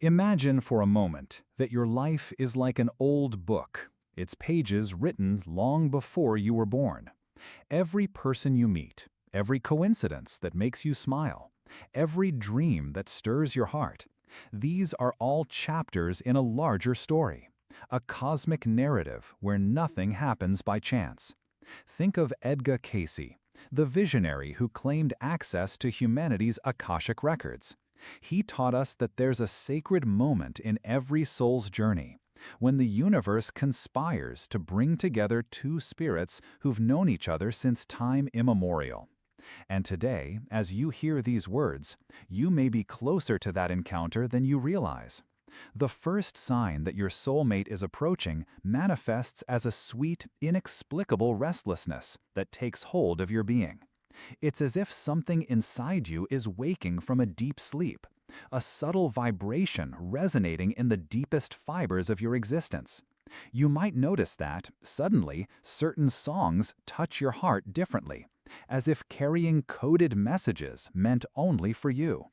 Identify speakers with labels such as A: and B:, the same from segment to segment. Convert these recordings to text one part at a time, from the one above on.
A: Imagine for a moment that your life is like an old book, its pages written long before you were born. Every person you meet, every coincidence that makes you smile, every dream that stirs your heart, these are all chapters in a larger story, a cosmic narrative where nothing happens by chance. Think of Edgar Cayce, the visionary who claimed access to humanity's Akashic records. He taught us that there's a sacred moment in every soul's journey, when the universe conspires to bring together two spirits who've known each other since time immemorial. And today, as you hear these words, you may be closer to that encounter than you realize. The first sign that your soulmate is approaching manifests as a sweet, inexplicable restlessness that takes hold of your being. It's as if something inside you is waking from a deep sleep, a subtle vibration resonating in the deepest fibers of your existence. You might notice that, suddenly, certain songs touch your heart differently, as if carrying coded messages meant only for you.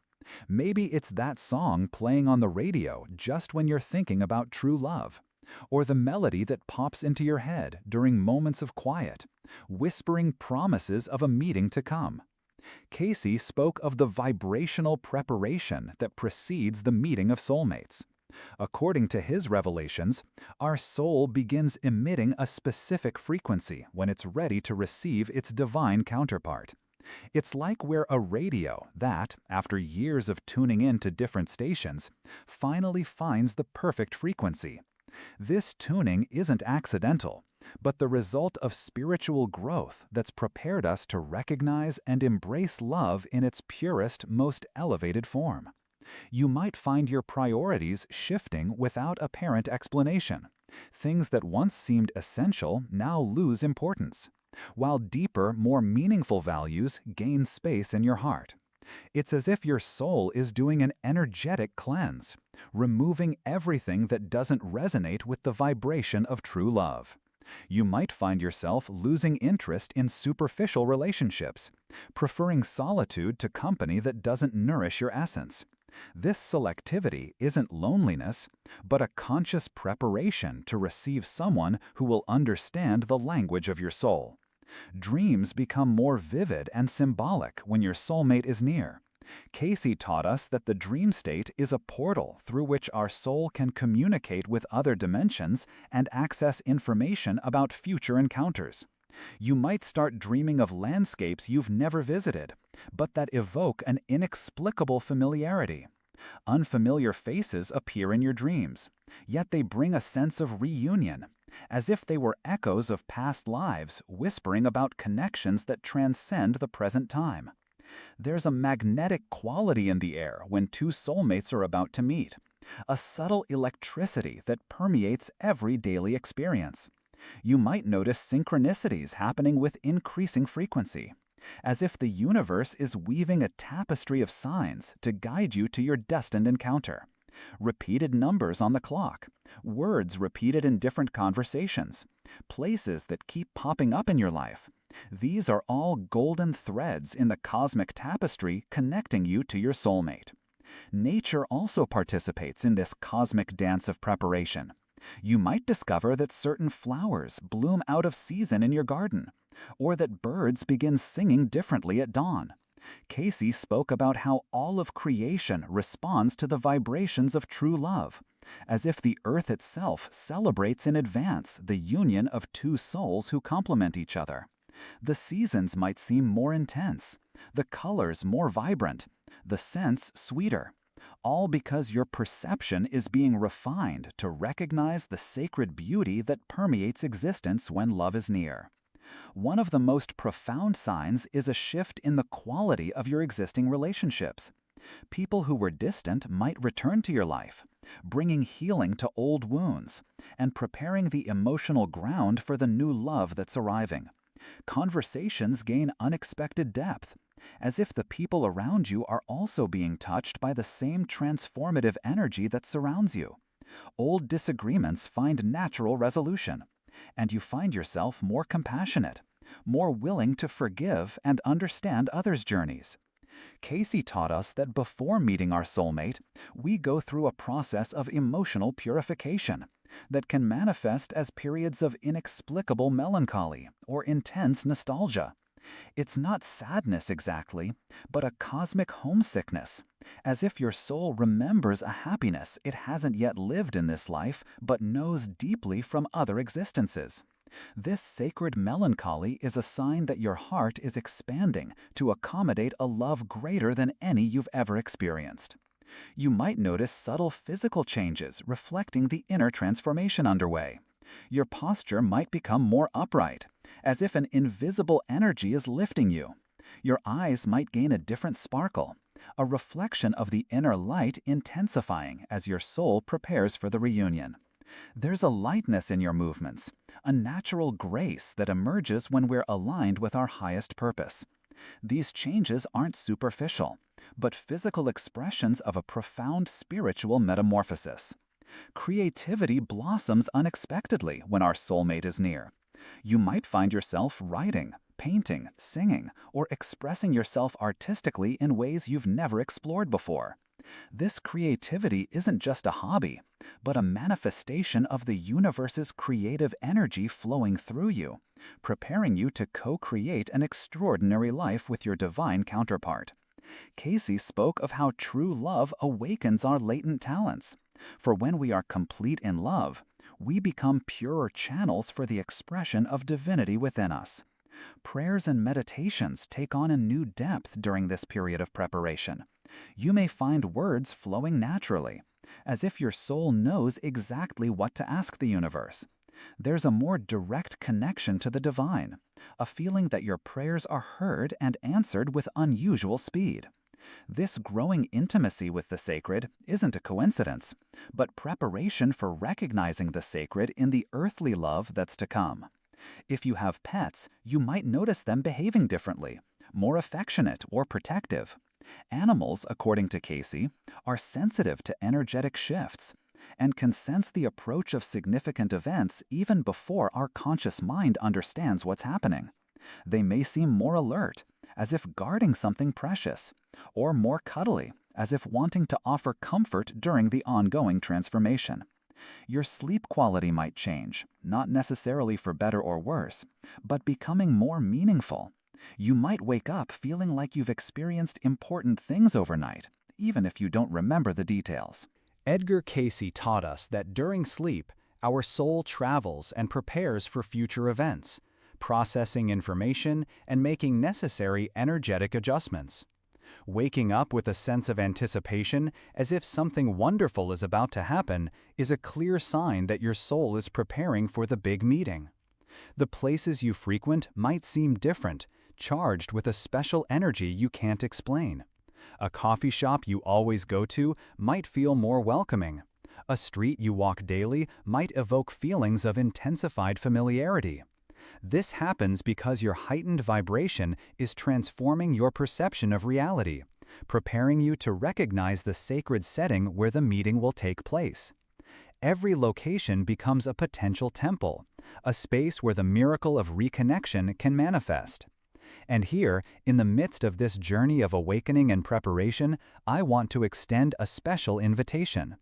A: Maybe it's that song playing on the radio just when you're thinking about true love, or the melody that pops into your head during moments of quiet, whispering promises of a meeting to come. Cayce spoke of the vibrational preparation that precedes the meeting of soulmates. According to his revelations, our soul begins emitting a specific frequency when it's ready to receive its divine counterpart. It's like we're a radio that, after years of tuning in to different stations, finally finds the perfect frequency. This tuning isn't accidental, but the result of spiritual growth that's prepared us to recognize and embrace love in its purest, most elevated form. You might find your priorities shifting without apparent explanation. Things that once seemed essential now lose importance, while deeper, more meaningful values gain space in your heart. It's as if your soul is doing an energetic cleanse, removing everything that doesn't resonate with the vibration of true love. You might find yourself losing interest in superficial relationships, preferring solitude to company that doesn't nourish your essence. This selectivity isn't loneliness, but a conscious preparation to receive someone who will understand the language of your soul. Dreams become more vivid and symbolic when your soulmate is near. Cayce taught us that the dream state is a portal through which our soul can communicate with other dimensions and access information about future encounters. You might start dreaming of landscapes you've never visited, but that evoke an inexplicable familiarity. Unfamiliar faces appear in your dreams, yet they bring a sense of reunion, as if they were echoes of past lives whispering about connections that transcend the present time. There's a magnetic quality in the air when two soulmates are about to meet, a subtle electricity that permeates every daily experience. You might notice synchronicities happening with increasing frequency, as if the universe is weaving a tapestry of signs to guide you to your destined encounter. Repeated numbers on the clock, words repeated in different conversations, places that keep popping up in your life. These are all golden threads in the cosmic tapestry connecting you to your soulmate. Nature also participates in this cosmic dance of preparation. You might discover that certain flowers bloom out of season in your garden, or that birds begin singing differently at dawn. Cayce spoke about how all of creation responds to the vibrations of true love, as if the earth itself celebrates in advance the union of two souls who complement each other. The seasons might seem more intense, the colors more vibrant, the scents sweeter, all because your perception is being refined to recognize the sacred beauty that permeates existence when love is near. One of the most profound signs is a shift in the quality of your existing relationships. People who were distant might return to your life, bringing healing to old wounds and preparing the emotional ground for the new love that's arriving. Conversations gain unexpected depth, as if the people around you are also being touched by the same transformative energy that surrounds you. Old disagreements find natural resolution, and you find yourself more compassionate, more willing to forgive and understand others' journeys. Cayce taught us that before meeting our soulmate, we go through a process of emotional purification that can manifest as periods of inexplicable melancholy or intense nostalgia. It's not sadness exactly, but a cosmic homesickness, as if your soul remembers a happiness it hasn't yet lived in this life but knows deeply from other existences. This sacred melancholy is a sign that your heart is expanding to accommodate a love greater than any you've ever experienced. You might notice subtle physical changes reflecting the inner transformation underway. Your posture might become more upright, as if an invisible energy is lifting you. Your eyes might gain a different sparkle, a reflection of the inner light intensifying as your soul prepares for the reunion. There's a lightness in your movements, a natural grace that emerges when we're aligned with our highest purpose. These changes aren't superficial, but physical expressions of a profound spiritual metamorphosis. Creativity blossoms unexpectedly when our soulmate is near. You might find yourself writing, painting, singing, or expressing yourself artistically in ways you've never explored before. This creativity isn't just a hobby, but a manifestation of the universe's creative energy flowing through you, preparing you to co-create an extraordinary life with your divine counterpart. Cayce spoke of how true love awakens our latent talents. For when we are complete in love, we become purer channels for the expression of divinity within us. Prayers and meditations take on a new depth during this period of preparation. You may find words flowing naturally, as if your soul knows exactly what to ask the universe. There's a more direct connection to the divine, a feeling that your prayers are heard and answered with unusual speed. This growing intimacy with the sacred isn't a coincidence, but preparation for recognizing the sacred in the earthly love that's to come. If you have pets, you might notice them behaving differently, more affectionate or protective. Animals, according to Cayce, are sensitive to energetic shifts and can sense the approach of significant events even before our conscious mind understands what's happening. They may seem more alert, as if guarding something precious, or more cuddly, as if wanting to offer comfort during the ongoing transformation. Your sleep quality might change, not necessarily for better or worse, but becoming more meaningful. You might wake up feeling like you've experienced important things overnight, even if you don't remember the details.
B: Edgar Cayce taught us that during sleep, our soul travels and prepares for future events, processing information and making necessary energetic adjustments. Waking up with a sense of anticipation, as if something wonderful is about to happen, is a clear sign that your soul is preparing for the big meeting. The places you frequent might seem different, charged with a special energy you can't explain. A coffee shop you always go to might feel more welcoming. A street you walk daily might evoke feelings of intensified familiarity. This happens because your heightened vibration is transforming your perception of reality, preparing you to recognize the sacred setting where the meeting will take place. Every location becomes a potential temple, a space where the miracle of reconnection can manifest. And here, in the midst of this journey of awakening and preparation, I want to extend a special invitation.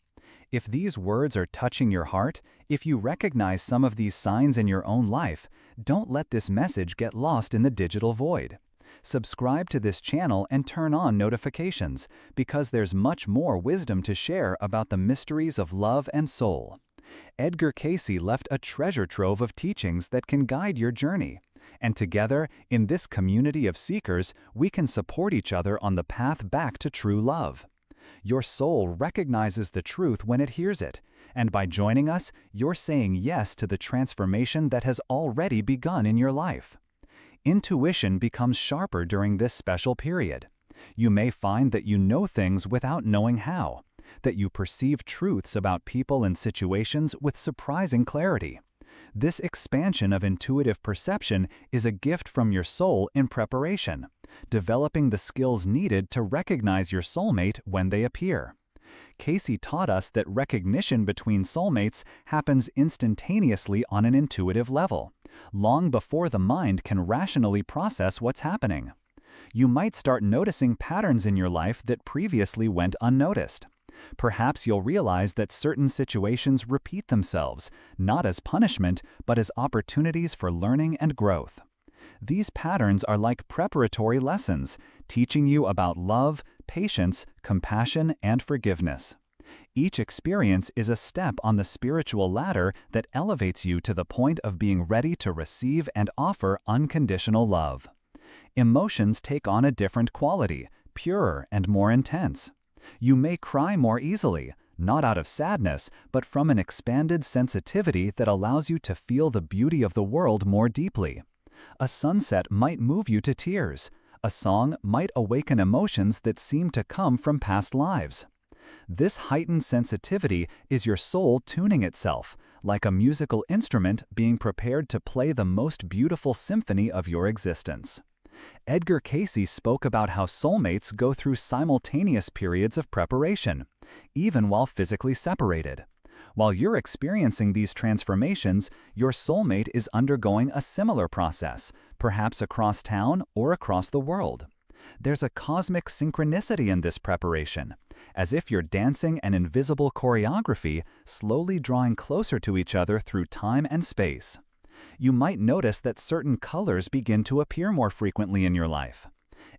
B: If these words are touching your heart, if you recognize some of these signs in your own life, don't let this message get lost in the digital void. Subscribe to this channel and turn on notifications, because there's much more wisdom to share about the mysteries of love and soul. Edgar Cayce left a treasure trove of teachings that can guide your journey. And together, in this community of seekers, we can support each other on the path back to true love. Your soul recognizes the truth when it hears it, and by joining us, you're saying yes to the transformation that has already begun in your life. Intuition becomes sharper during this special period. You may find that you know things without knowing how, that you perceive truths about people and situations with surprising clarity. This expansion of intuitive perception is a gift from your soul in preparation, developing the skills needed to recognize your soulmate when they appear. Cayce taught us that recognition between soulmates happens instantaneously on an intuitive level, long before the mind can rationally process what's happening. You might start noticing patterns in your life that previously went unnoticed. Perhaps you'll realize that certain situations repeat themselves, not as punishment, but as opportunities for learning and growth. These patterns are like preparatory lessons, teaching you about love, patience, compassion, and forgiveness. Each experience is a step on the spiritual ladder that elevates you to the point of being ready to receive and offer unconditional love. Emotions take on a different quality, purer and more intense. You may cry more easily, not out of sadness, but from an expanded sensitivity that allows you to feel the beauty of the world more deeply. A sunset might move you to tears. A song might awaken emotions that seem to come from past lives. This heightened sensitivity is your soul tuning itself, like a musical instrument being prepared to play the most beautiful symphony of your existence. Edgar Cayce spoke about how soulmates go through simultaneous periods of preparation, even while physically separated. While you're experiencing these transformations, your soulmate is undergoing a similar process, perhaps across town or across the world. There's a cosmic synchronicity in this preparation, as if you're dancing an invisible choreography, slowly drawing closer to each other through time and space. You might notice that certain colors begin to appear more frequently in your life.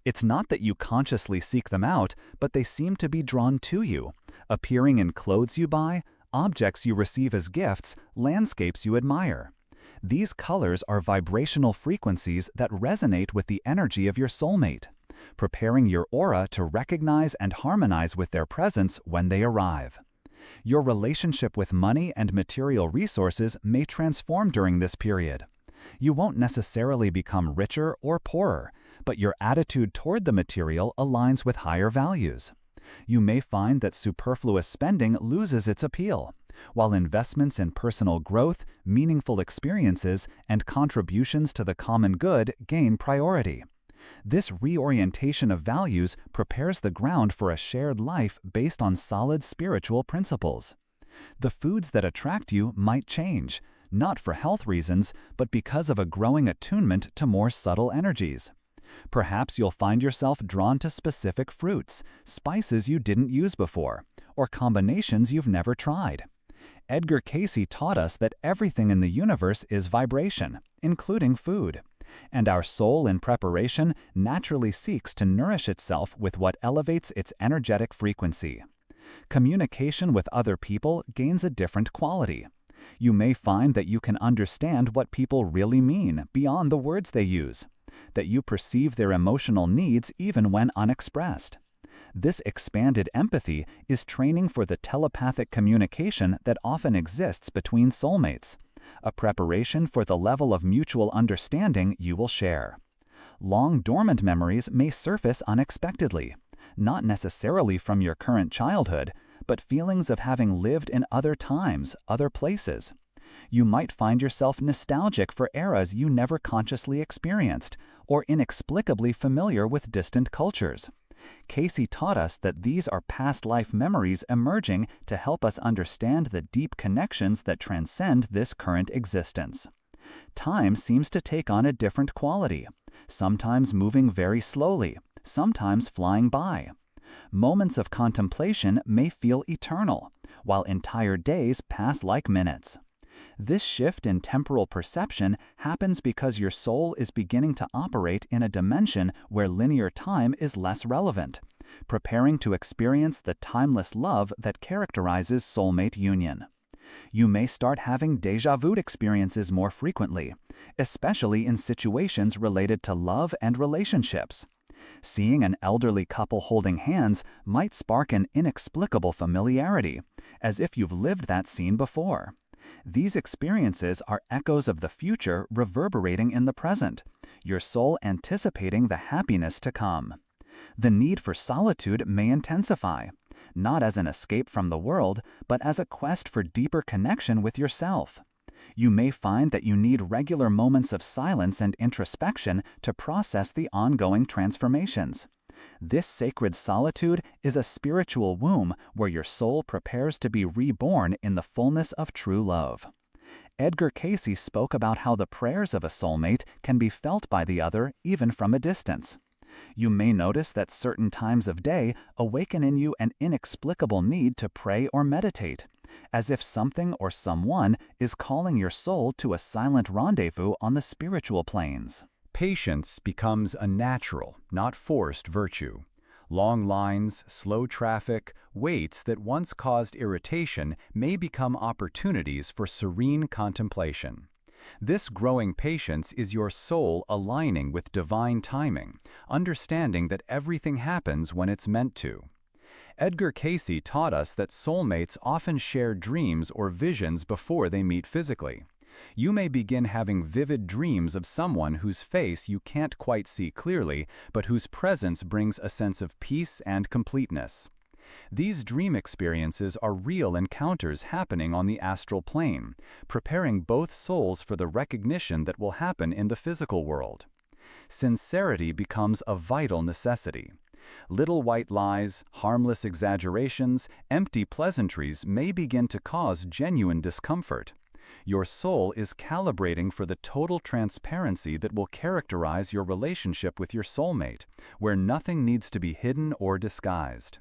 B: It's not that you consciously seek them out, but they seem to be drawn to you, appearing in clothes you buy, objects you receive as gifts, landscapes you admire. These colors are vibrational frequencies that resonate with the energy of your soulmate, preparing your aura to recognize and harmonize with their presence when they arrive. Your relationship with money and material resources may transform during this period. You won't necessarily become richer or poorer, but your attitude toward the material aligns with higher values. You may find that superfluous spending loses its appeal, while investments in personal growth, meaningful experiences, and contributions to the common good gain priority. This reorientation of values prepares the ground for a shared life based on solid spiritual principles. The foods that attract you might change, not for health reasons, but because of a growing attunement to more subtle energies. Perhaps you'll find yourself drawn to specific fruits, spices you didn't use before, or combinations you've never tried. Edgar Cayce taught us that everything in the universe is vibration, including food. And our soul in preparation naturally seeks to nourish itself with what elevates its energetic frequency. Communication with other people gains a different quality. You may find that you can understand what people really mean beyond the words they use, that you perceive their emotional needs even when unexpressed. This expanded empathy is training for the telepathic communication that often exists between soulmates, a preparation for the level of mutual understanding you will share. Long dormant memories may surface unexpectedly, not necessarily from your current childhood, but feelings of having lived in other times, other places. You might find yourself nostalgic for eras you never consciously experienced, or inexplicably familiar with distant cultures. Cayce taught us that these are past life memories emerging to help us understand the deep connections that transcend this current existence. Time seems to take on a different quality, sometimes moving very slowly, sometimes flying by. Moments of contemplation may feel eternal, while entire days pass like minutes. This shift in temporal perception happens because your soul is beginning to operate in a dimension where linear time is less relevant, preparing to experience the timeless love that characterizes soulmate union. You may start having déjà vu experiences more frequently, especially in situations related to love and relationships. Seeing an elderly couple holding hands might spark an inexplicable familiarity, as if you've lived that scene before. These experiences are echoes of the future reverberating in the present, your soul anticipating the happiness to come. The need for solitude may intensify, not as an escape from the world, but as a quest for deeper connection with yourself. You may find that you need regular moments of silence and introspection to process the ongoing transformations. This sacred solitude is a spiritual womb where your soul prepares to be reborn in the fullness of true love. Edgar Cayce spoke about how the prayers of a soulmate can be felt by the other even from a distance. You may notice that certain times of day awaken in you an inexplicable need to pray or meditate, as if something or someone is calling your soul to a silent rendezvous on the spiritual planes.
A: Patience becomes a natural, not forced virtue. Long lines, slow traffic, waits that once caused irritation may become opportunities for serene contemplation. This growing patience is your soul aligning with divine timing, understanding that everything happens when it's meant to. Edgar Cayce taught us that soulmates often share dreams or visions before they meet physically. You may begin having vivid dreams of someone whose face you can't quite see clearly, but whose presence brings a sense of peace and completeness. These dream experiences are real encounters happening on the astral plane, preparing both souls for the recognition that will happen in the physical world. Sincerity becomes a vital necessity. Little white lies, harmless exaggerations, empty pleasantries may begin to cause genuine discomfort. Your soul is calibrating for the total transparency that will characterize your relationship with your soulmate, where nothing needs to be hidden or disguised.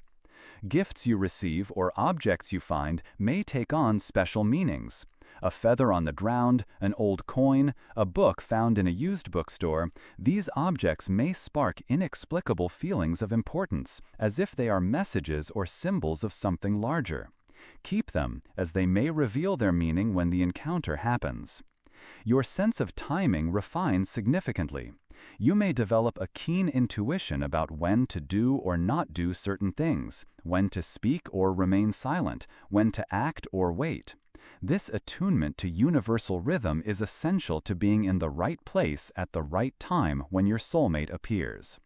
A: Gifts you receive or objects you find may take on special meanings. A feather on the ground, an old coin, a book found in a used bookstore, these objects may spark inexplicable feelings of importance, as if they are messages or symbols of something larger. Keep them, as they may reveal their meaning when the encounter happens. Your sense of timing refines significantly. You may develop a keen intuition about when to do or not do certain things, when to speak or remain silent, when to act or wait. This attunement to universal rhythm is essential to being in the right place at the right time when your soulmate appears.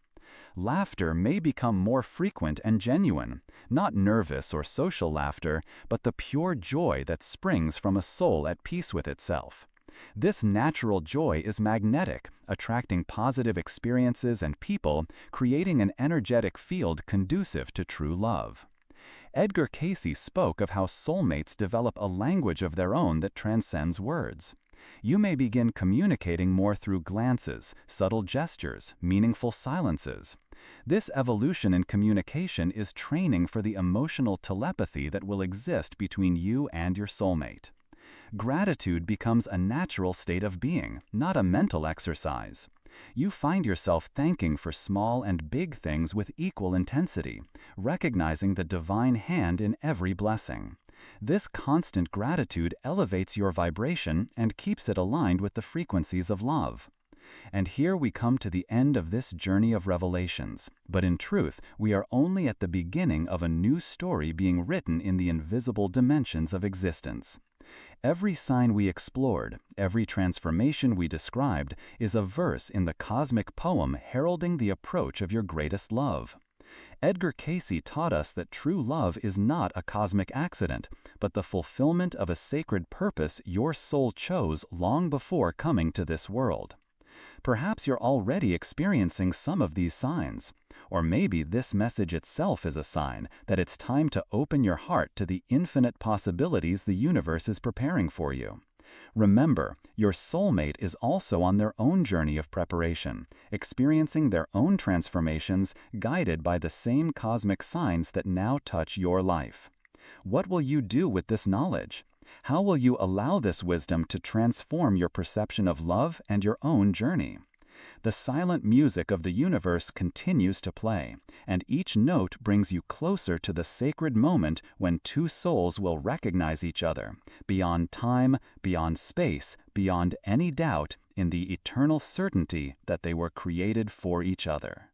A: Laughter may become more frequent and genuine, not nervous or social laughter, but the pure joy that springs from a soul at peace with itself. This natural joy is magnetic, attracting positive experiences and people, creating an energetic field conducive to true love. Edgar Cayce spoke of how soulmates develop a language of their own that transcends words. You may begin communicating more through glances, subtle gestures, meaningful silences. This evolution in communication is training for the emotional telepathy that will exist between you and your soulmate. Gratitude becomes a natural state of being, not a mental exercise. You find yourself thanking for small and big things with equal intensity, recognizing the divine hand in every blessing. This constant gratitude elevates your vibration and keeps it aligned with the frequencies of love. And here we come to the end of this journey of revelations, but in truth, we are only at the beginning of a new story being written in the invisible dimensions of existence. Every sign we explored, every transformation we described, is a verse in the cosmic poem heralding the approach of your greatest love. Edgar Cayce taught us that true love is not a cosmic accident, but the fulfillment of a sacred purpose your soul chose long before coming to this world. Perhaps you're already experiencing some of these signs. Or maybe this message itself is a sign that it's time to open your heart to the infinite possibilities the universe is preparing for you. Remember, your soulmate is also on their own journey of preparation, experiencing their own transformations guided by the same cosmic signs that now touch your life. What will you do with this knowledge? How will you allow this wisdom to transform your perception of love and your own journey? The silent music of the universe continues to play, and each note brings you closer to the sacred moment when two souls will recognize each other, beyond time, beyond space, beyond any doubt, in the eternal certainty that they were created for each other.